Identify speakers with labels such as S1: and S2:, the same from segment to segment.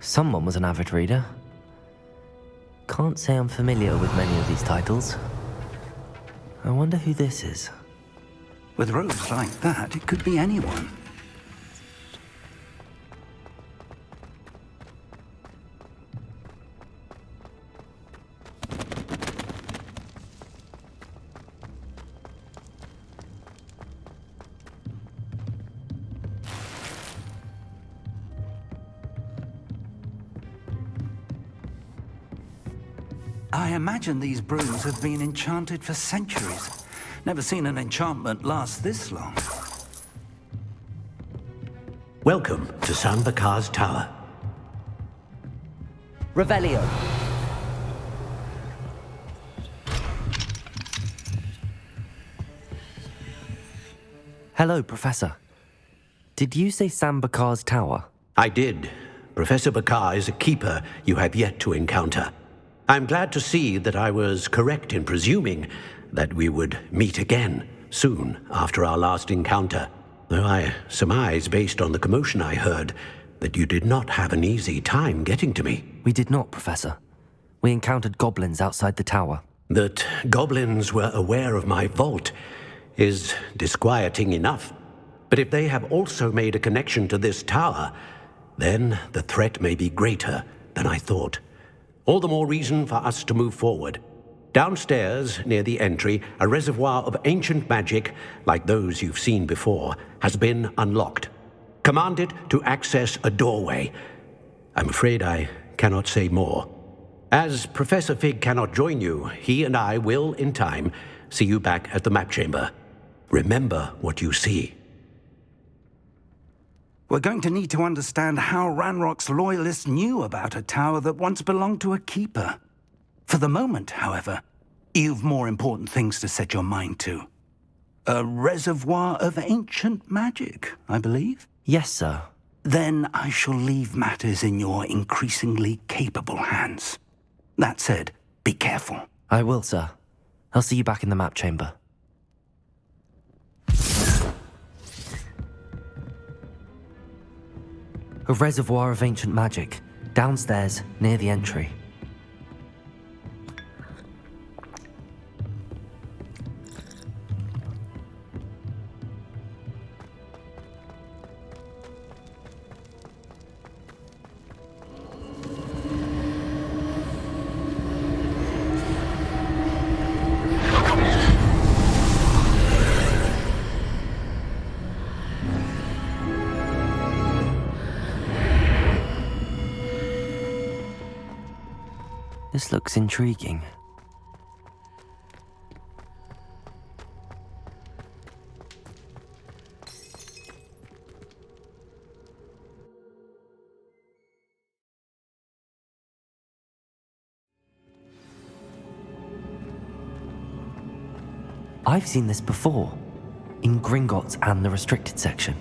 S1: Someone was an avid reader. Can't say I'm familiar with many of these titles. I wonder who this is.
S2: With robes like that, it could be anyone. I imagine these brooms have been enchanted for centuries. Never seen an enchantment last this long.
S3: Welcome to San Bakar's Tower.
S1: Revelio. Hello, Professor. Did you say San Bakar's Tower?
S3: I did. Professor Bakar is a keeper you have yet to encounter. I'm glad to see that I was correct in presuming that we would meet again soon after our last encounter, though I surmise, based on the commotion I heard, that you did not have an easy time getting to me.
S1: We did not, Professor. We encountered goblins outside the tower.
S3: That goblins were aware of my vault is disquieting enough. But if they have also made a connection to this tower, then the threat may be greater than I thought. All the more reason for us to move forward. Downstairs, near the entry, a reservoir of ancient magic, like those you've seen before, has been unlocked. Command it to access a doorway. I'm afraid I cannot say more. As Professor Fig cannot join you, he and I will, in time, see you back at the map chamber. Remember what you see.
S2: We're going to need to understand how Ranrock's loyalists knew about a tower that once belonged to a keeper. For the moment, however, you've more important things to set your mind to. A reservoir of ancient magic, I believe?
S1: Yes, sir.
S2: Then I shall leave matters in your increasingly capable hands. That said, be careful.
S1: I will, sir. I'll see you back in the map chamber. A reservoir of ancient magic, downstairs, near the entry. This looks intriguing. I've seen this before, in Gringotts and the restricted section.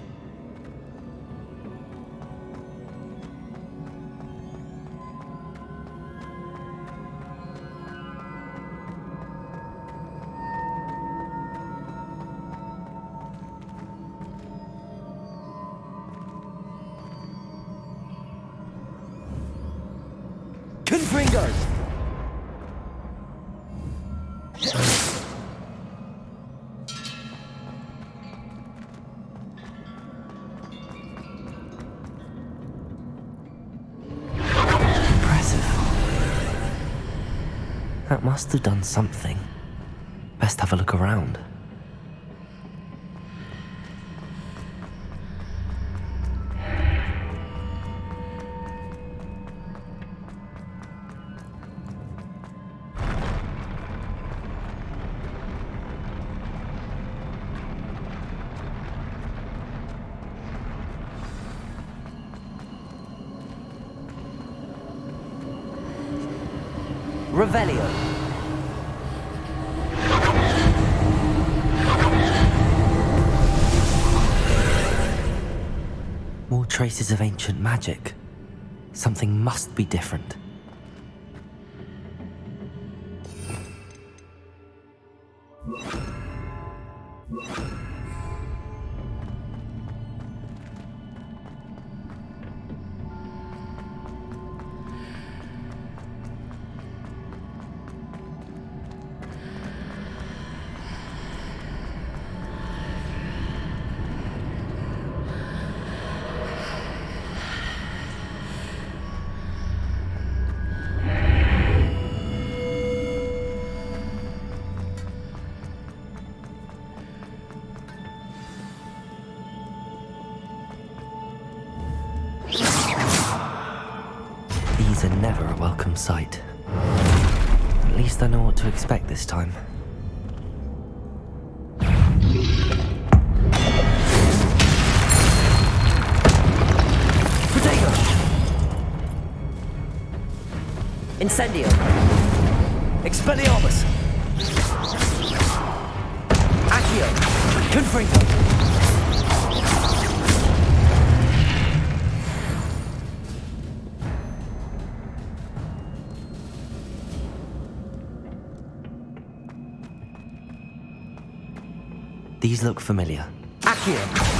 S1: Confringos! Impressive. That must have done something. Best have a look around. Revelio. More traces of ancient magic. Something must be different. are never a welcome sight. At least I know what to expect this time. Protego! Incendio! Expelliarmus! Accio! Confringo! These look familiar. Accio!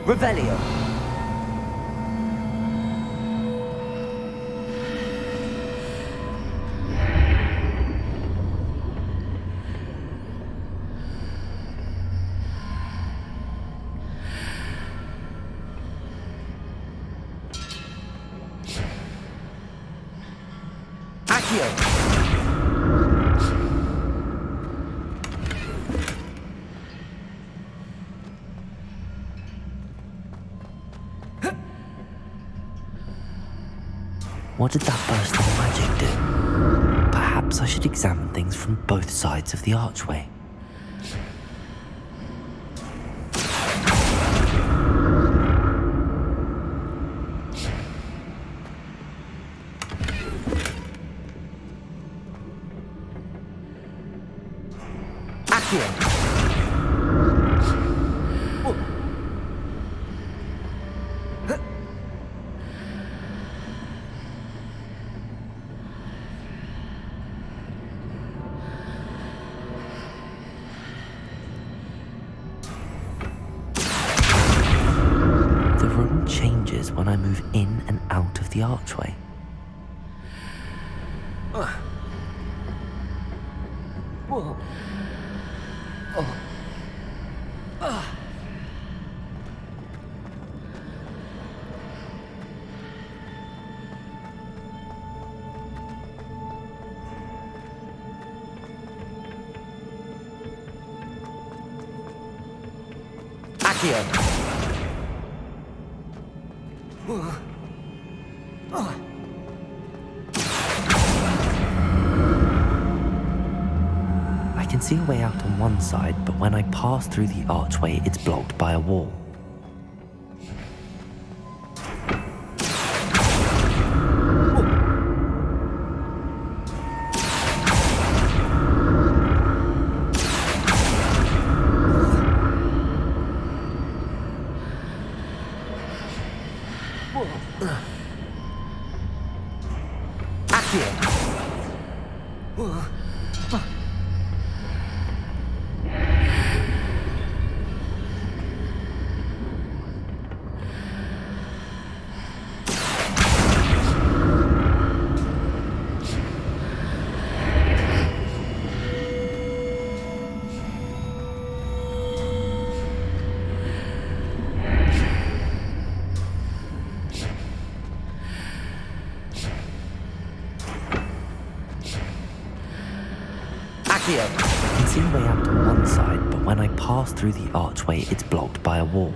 S1: Revelio. Accio. What did that burst of magic do? Perhaps I should examine things from both sides of the archway. Accio! Changes when I move in and out of the archway. Whoa. Accio! I can see a way out on one side, but when I pass through the archway, it's blocked by a wall. I can see a way out on one side, but when I pass through the archway, it's blocked by a wall.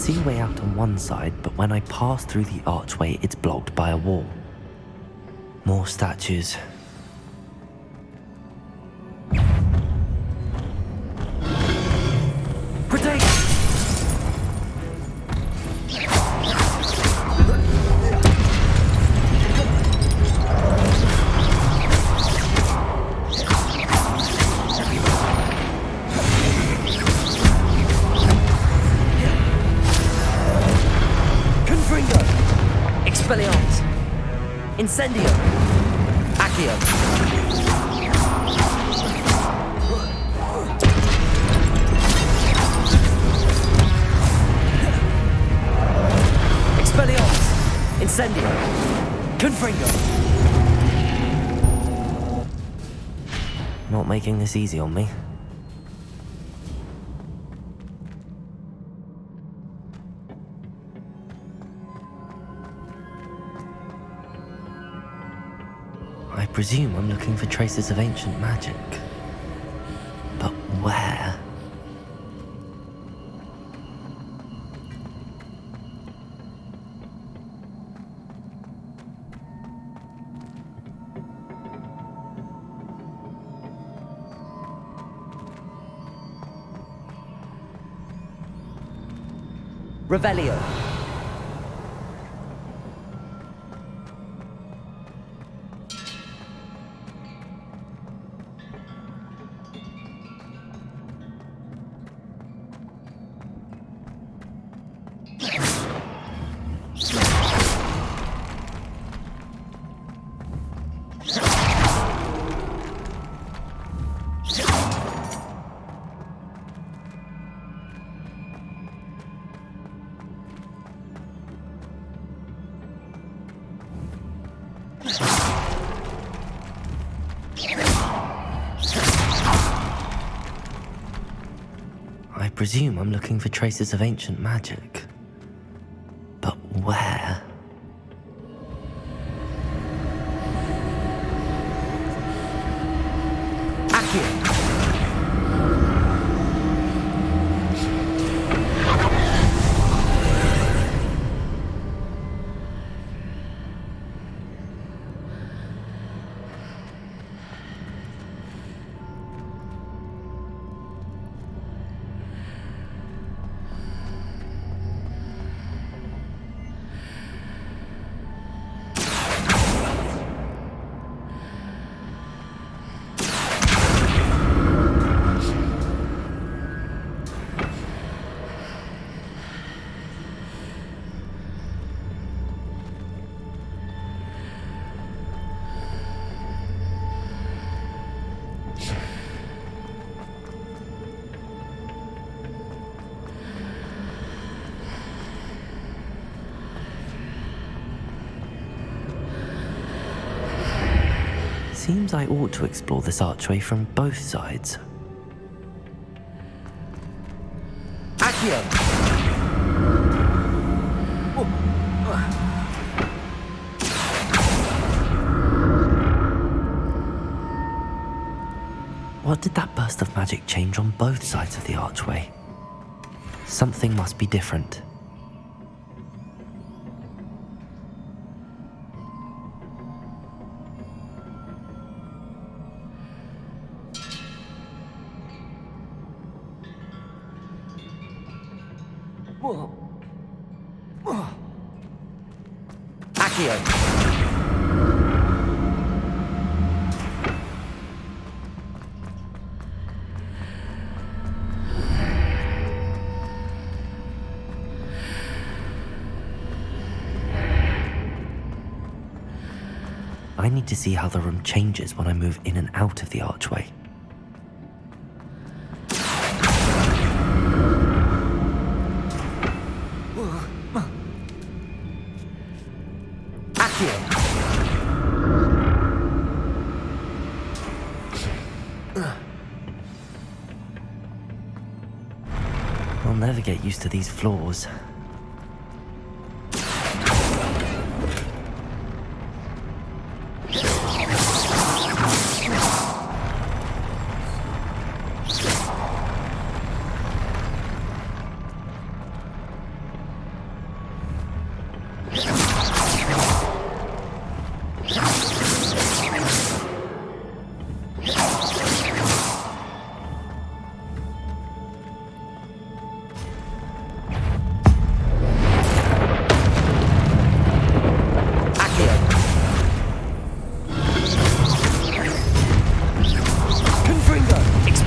S1: see a way out on one side, but when I pass through the archway, it's blocked by a wall. More statues. Protect!
S4: Expelliarmus! Incendio! Accio! Expelliarmus! Incendio! Confringo!
S1: Not making this easy on me. I presume I'm looking for traces of ancient magic. But where?
S4: Revelio!
S1: I presume I'm looking for traces of ancient magic. But where?
S4: Accio!
S1: Seems I ought to explore this archway from both sides.
S4: Accio!
S1: What did that burst of magic change on both sides of the archway? Something must be different.
S4: Accio!
S1: I need to see how the room changes when I move in and out of the archway. I'll never get used to these floors.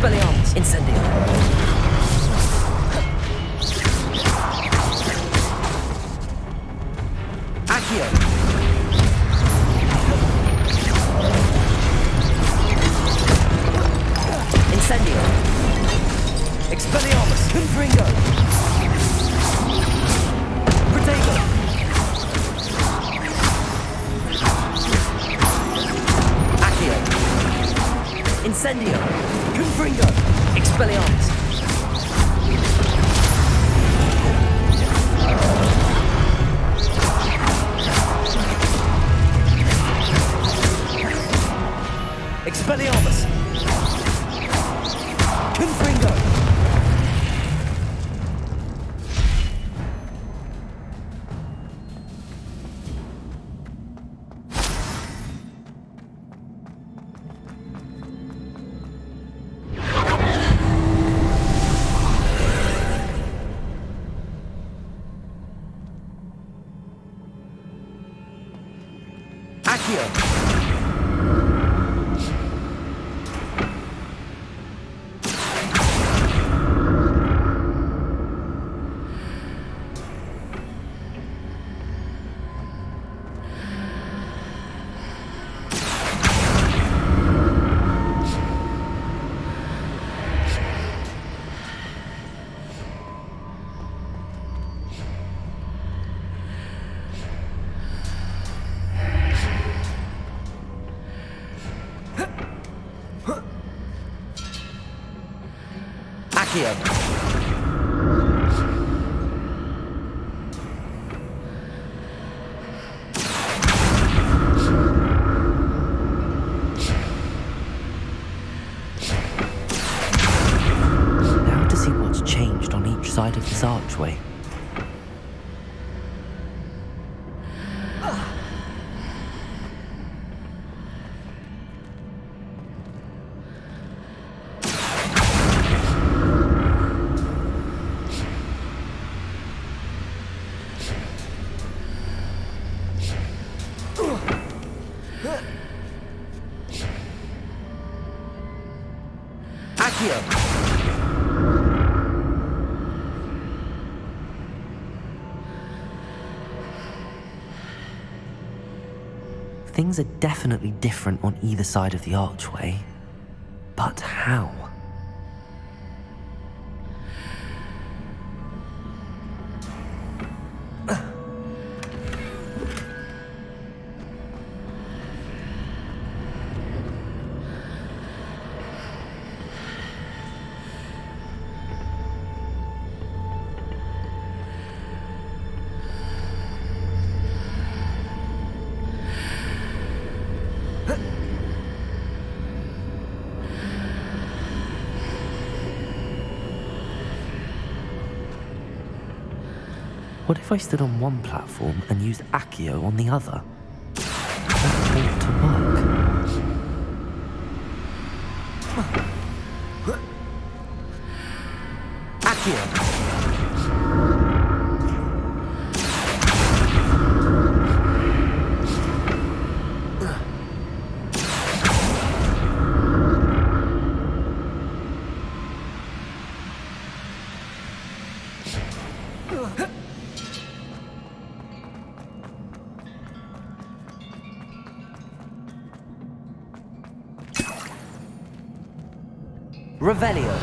S4: Expelliarmus. Incendio. Accio. Incendio. Expelliarmus. Confringo. Protego. Accio. Incendio. Confringo. Expelliarmus. Expelliarmus. Confringo. Accio. Accio.
S1: Now to see what's changed on each side of this archway.
S4: Accio.
S1: Things are definitely different on either side of the archway. But how? What if I stood on one platform and used Accio on the other? That ought to work.
S4: Accio. Revelio.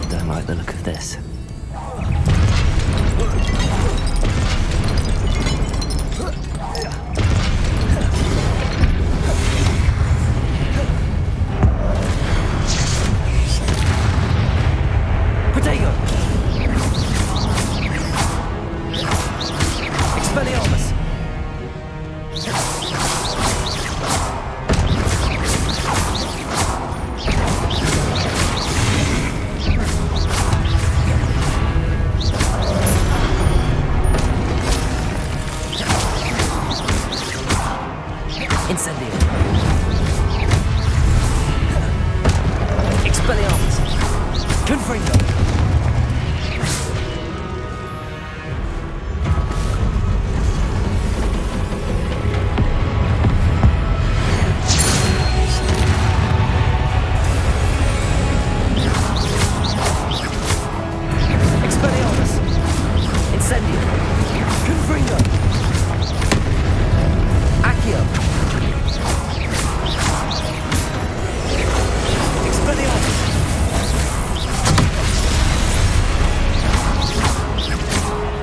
S1: Don't like the look of this.
S4: Protego. Expelliarmus.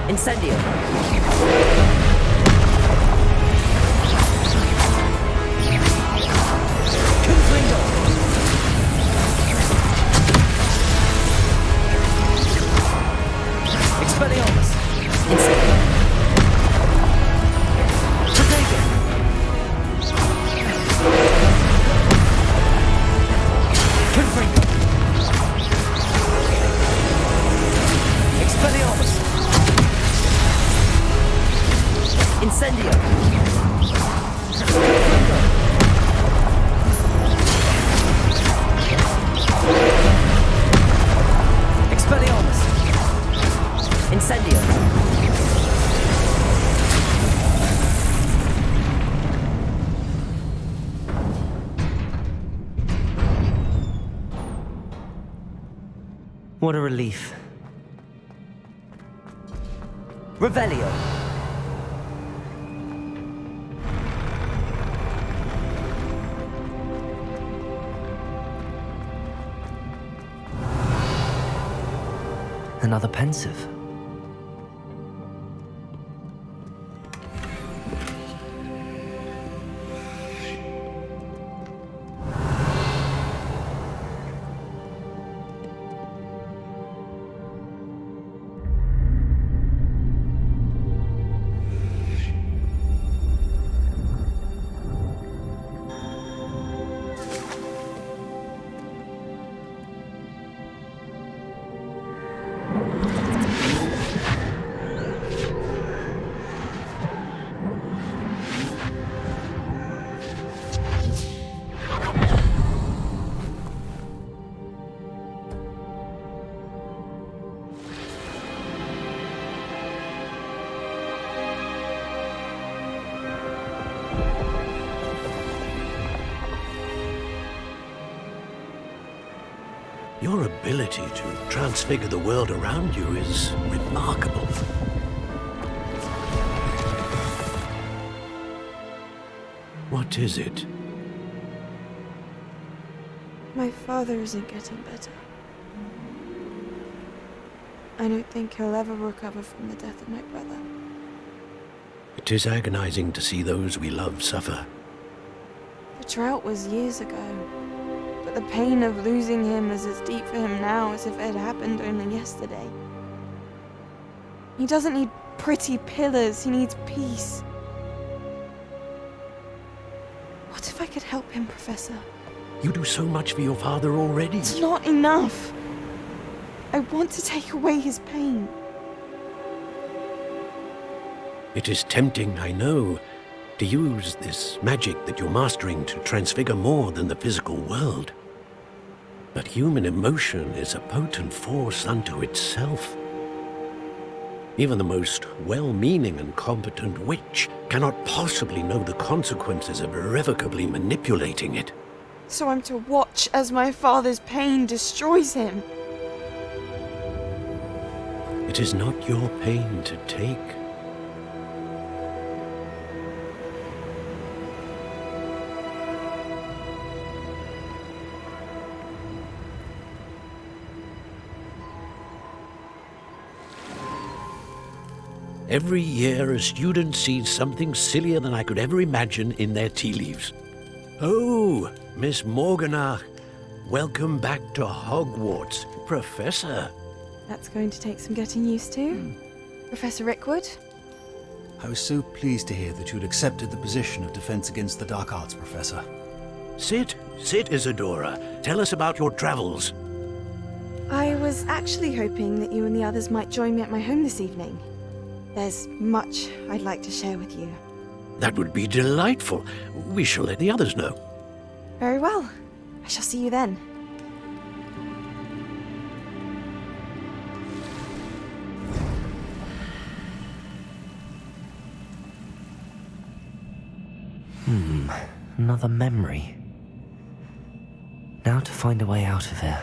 S4: Incendio. Confringo. Expelliarmus. Incendio. Protego. Confringo. Expelliarmus. Incendio. Confringo. Expelliarmus. Incendio.
S1: What a relief.
S4: Revelio.
S1: Another pensive.
S3: Your ability to transfigure the world around you is remarkable. What is it?
S5: My father isn't getting better. I don't think he'll ever recover from the death of my brother.
S3: It is agonizing to see those we love suffer.
S5: The drought was years ago, but the pain of losing him is as deep for him now as if it had happened only yesterday. He doesn't need pretty pillars, he needs peace. What if I could help him, Professor?
S3: You do so much for your father already.
S5: It's not enough. I want to take away his pain.
S3: It is tempting, I know, to use this magic that you're mastering to transfigure more than the physical world. But human emotion is a potent force unto itself. Even the most well-meaning and competent witch cannot possibly know the consequences of irrevocably manipulating it.
S5: So I'm to watch as my father's pain destroys him.
S3: It is not your pain to take. Every year, a student sees something sillier than I could ever imagine in their tea leaves. Oh, Miss Morganach, welcome back to Hogwarts, Professor.
S5: That's going to take some getting used to. Professor Rickwood?
S6: I was so pleased to hear that you'd accepted the position of Defense Against the Dark Arts, Professor.
S3: Sit, Isadora. Tell us about your travels.
S5: I was actually hoping that you and the others might join me at my home this evening. There's much I'd like to share with you.
S3: That would be delightful. We shall let the others know.
S5: Very well. I shall see you then.
S1: Another memory. Now to find a way out of here.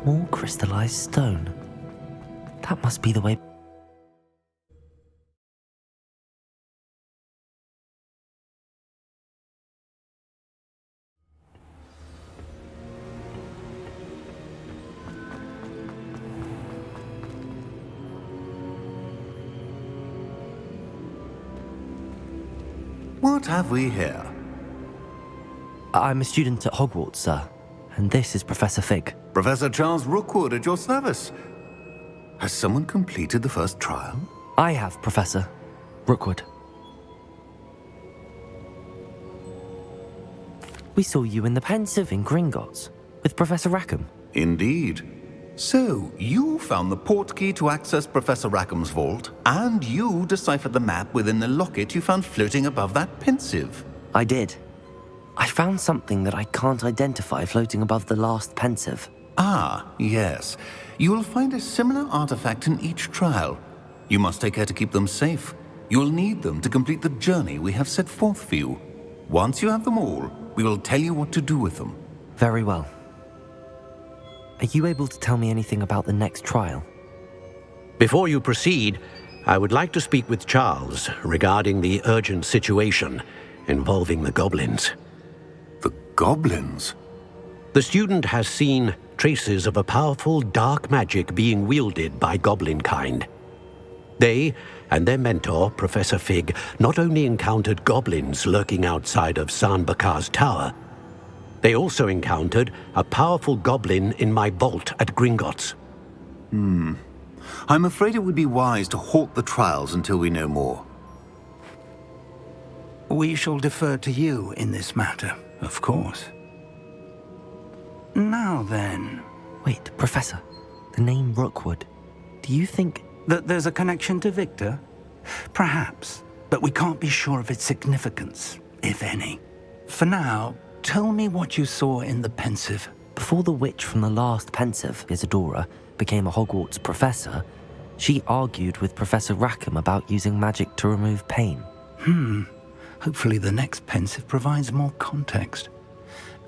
S1: More crystallized stone. That must be the way.
S7: What have we here?
S1: I'm a student at Hogwarts, sir. And this is Professor Fig.
S7: Professor Charles Rookwood at your service. Has someone completed the first trial?
S1: I have, Professor Rookwood. We saw you in the Pensive in Gringotts with Professor Rackham.
S7: Indeed. So, you found the portkey to access Professor Rackham's vault, and you deciphered the map within the locket you found floating above that Pensive.
S1: I did. I found something that I can't identify floating above the last Pensive.
S7: Ah, yes. You will find a similar artifact in each trial. You must take care to keep them safe. You will need them to complete the journey we have set forth for you. Once you have them all, we will tell you what to do with them.
S1: Very well. Are you able to tell me anything about the next trial?
S3: Before you proceed, I would like to speak with Charles regarding the urgent situation involving the goblins.
S7: The goblins?
S3: The student has seen traces of a powerful dark magic being wielded by goblin kind. They and their mentor, Professor Fig, not only encountered goblins lurking outside of Sanbakar's tower, they also encountered a powerful goblin in my vault at Gringotts.
S7: I'm afraid it would be wise to halt the trials until we know more.
S2: We shall defer to you in this matter, of course. Now then,
S1: Wait, Professor. The name Rookwood. Do you think...
S2: that there's a connection to Victor? Perhaps, but we can't be sure of its significance, if any. For now, tell me what you saw in the Pensive.
S1: Before the witch from the last Pensive, Isadora, became a Hogwarts professor, she argued with Professor Rackham about using magic to remove pain.
S2: Hopefully the next Pensive provides more context.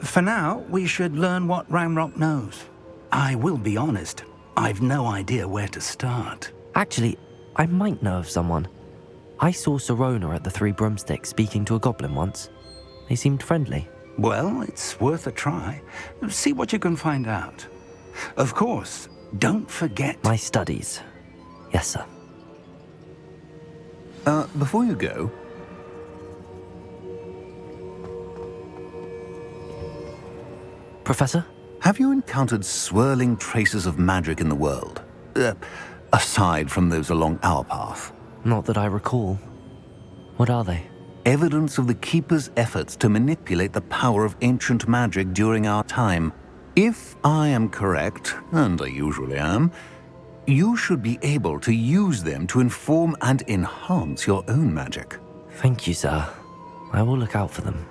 S2: For now, we should learn what Ranrock knows. I will be honest, I've no idea where to start.
S1: Actually, I might know of someone. I saw Sirona at the Three Broomsticks speaking to a goblin once. They seemed friendly.
S2: Well, it's worth a try. See what you can find out. Of course, don't forget...
S1: My studies. Yes, sir.
S7: Before you go,
S1: Professor?
S7: have you encountered swirling traces of magic in the world? Aside from those along our path.
S1: Not that I recall. What are they?
S7: Evidence of the Keeper's efforts to manipulate the power of ancient magic during our time. If I am correct, and I usually am, you should be able to use them to inform and enhance your own magic.
S1: Thank you, sir. I will look out for them.